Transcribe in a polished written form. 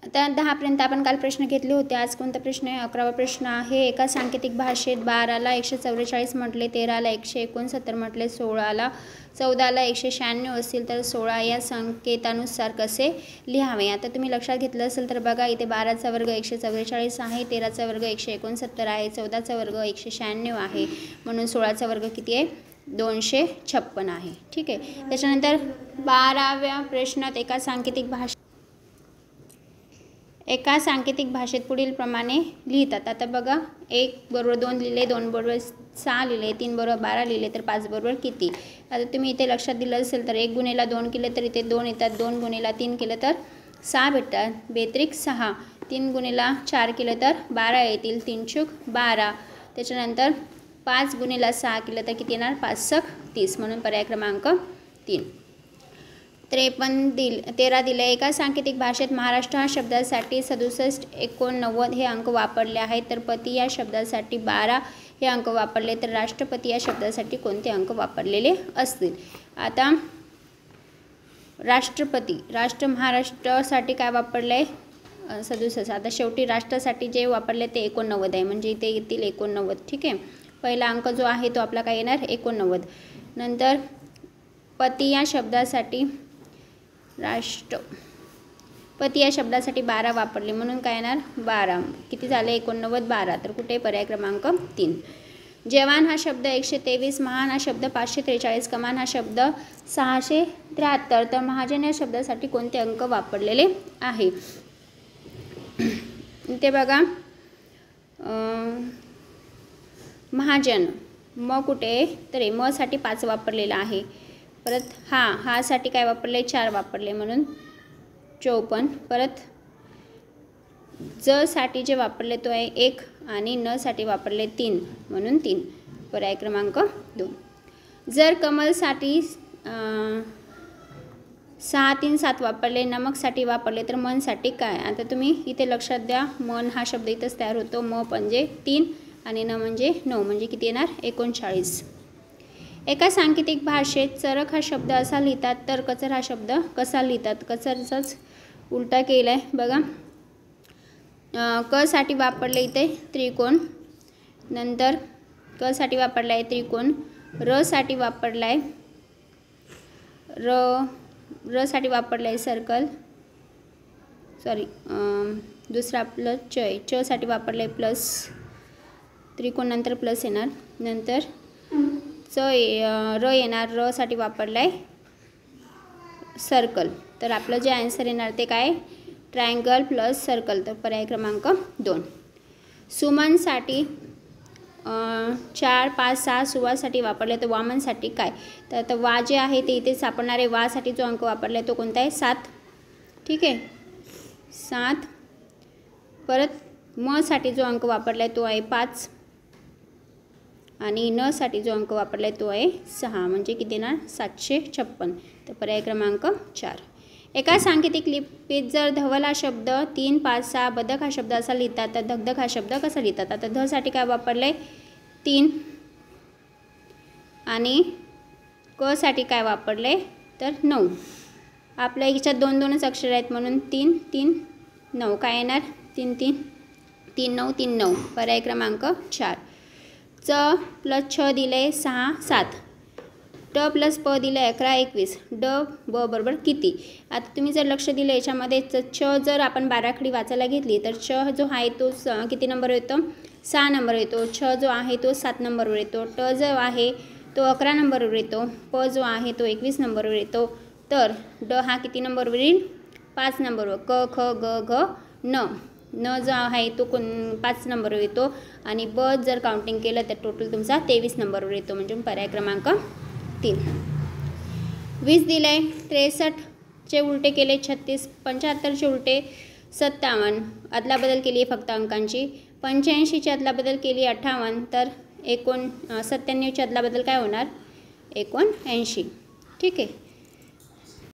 आता 10पर्यंत आपण काल प्रश्न घेतले होते. आज कोणता प्रश्न आहे? 11वा प्रश्न आहे. एका सांकेतिक भाषेत 12ला 144 म्हटले, 13ला 169 म्हटले, 14ला 196 असतील तर 16 या संकेतानुसार कसे लिहावे? आता तुम्ही लक्षात घेतलं असेल तर बघा, इथे 12चा वर्ग 144 आहे, 13चा वर्ग 169 आहे, 14चा वर्ग 196 आहे, म्हणून 16चा वर्ग किती आहे? 256 आहे. ठीक आहे. त्याच्यानंतर 12व्या प्रश्नात एका सांकेतिक भाषेत पुढील प्रमाणे लिहितात. आता बघा, 1 बरोबर 2 लिहिले, 2 बरोबर 6 लिहिले, 3 बरोबर 12 लिहिले, तर 5 बरोबर किती? आता तुम्ही इथे लक्षात दिलं असेल तर 1 गुणिला 2 केलं तर इथे 2 येतात, 2 गुणिला 3 केलं तर 6 भेटतात, बेत्रिक 6. 3 गुणिला 4 केलं तर 12 येतील, 3 चूक 12. त्याच्यानंतर 5 गुणिला 6 केलं तर किती येणार? 5 सक 30, म्हणून पर्याय क्रमांक 3. 13 दिले. एका सांकेतिक भाषेत महाराष्ट्र हा शब्दासाठी 67, 89 हे अंक वापरले आहेत, तर पती या शब्दासाठी 12 हे अंक वापरले, तर राष्ट्रपती या शब्दासाठी कोणते अंक वापरलेले असतील? आता महाराष्ट्रासाठी काय वापरलं आहे? 67. आता शेवटी राष्ट्रासाठी जे वापरले ते 89 आहे, म्हणजे इथे येतील 89. ठीक आहे. पहिला अंक जो आहे तो आपला काय येणार? 89. नंतर पती या शब्दासाठी पती या शब्दासाठी 12 वापरले, म्हणून काय येणार? 12. किती झाले? 89, 12. तर कुठे? पर्याय क्रमांक 3. जवान हा शब्द 123, महान हा शब्द 543, कमान हा शब्द 673, तर महाजन या शब्दासाठी कोणते अंक वापरलेले आहे? ते बघा, महाजन म कुठे? तर म साठी 5 वापरलेला आहे. परत हा साठी काय वापरले? 4 वापरले, म्हणून 54. परत ज साठी जे वापरले तो आहे 1 आणि न साठी वापरले 3, म्हणून 3. पर्याय क्रमांक 2. जर कमलसाठी 6, 3, 7 वापरले, नमकसाठी वापरले, तर मनसाठी काय? आता तुम्ही इथे लक्षात द्या, मन हा शब्द इथंच तयार होतो. म म्हणजे 3 आणि न म्हणजे 9, म्हणजे किती येणार? 39. एका सांकेतिक भाषेत चरक हा शब्द असा लिहितात, तर कचर हा शब्द कसा लिहितात? कचरचाच उलटा केला आहे बघा. क साठी वापरले इथे त्रिकोण, नंतर क साठी वापरला आहे त्रिकोण, र साठी वापरला आहे र साठी वापरला आहे सर्कल, सॉरी दुसरा आपलं च साठी वापरलं आहे प्लस त्रिकोण, नंतर प्लस येणार, नंतर र येणार, र साठी वापरला आहे सर्कल. तर आपलं जे आन्सर येणार ते काय? Triangle plus circle. तर पर्याय क्रमांक 2. सुमनसाठी 4, 5, 6 सुवासाठी वापरले, तर वामनसाठी काय? तर आता वा जे आहे ते इथे सापडणार आहे. वासाठी जो अंक वापरला आहे तो कोणता आहे? 7. ठीक आहे, 7. परत म साठी जो अंक वापरला आहे तो आहे 5 आणि न साठी जो अंक वापरला आहे तो आहे 6, म्हणजे किती येणार? 756. तर पर्याय क्रमांक 4. एका सांकेतिक लिपीत जर धवल हा शब्द 3, 5, 6, बदक हा शब्द असा लिहितात, तर धगधग हा शब्द कसा लिहितात? आता ध साठी काय वापरलं आहे? 3 आणि क साठी काय वापरलं आहे? तर 9. आपल्या याच्यात 2-2च अक्षर आहेत, म्हणून 3, 3, 9 काय येणार? 3, 3, 3, 9, 3, 9. पर्याय क्रमांक 4. च प्लस छ दिले 6, 7. ट प्लस प दिले 11, 21. ड ब बरोबर किती? आता तुम्ही जर लक्ष दिलं याच्यामध्ये, छ जर आपण बाराखडी वाचायला घेतली तर छ जो आहे तो किती नंबर येतो? 6 नंबर येतो. छ जो आहे तो 7 नंबरवर येतो. ट जो आहे तो 11 नंबरवर येतो. प जो आहे तो 21 नंबरवर येतो. तर ड हा किती नंबरवर येईल? 5 नंबरवर. क ख ग घ न जो आहे तो 5 नंबरवर येतो आणि ब जर काउंटिंग केलं तर टोटल तुमचा 23 नंबरवर येतो, म्हणजे पर्याय क्रमांक 3. 20 दिले, 63चे उलटे केले 36, 75चे उलटे 57, अदलाबदल केली आहे फक्त अंकांची, 85ची अदलाबदल केली 58, तर 97ची अदलाबदल काय होणार? 79. ठीक आहे.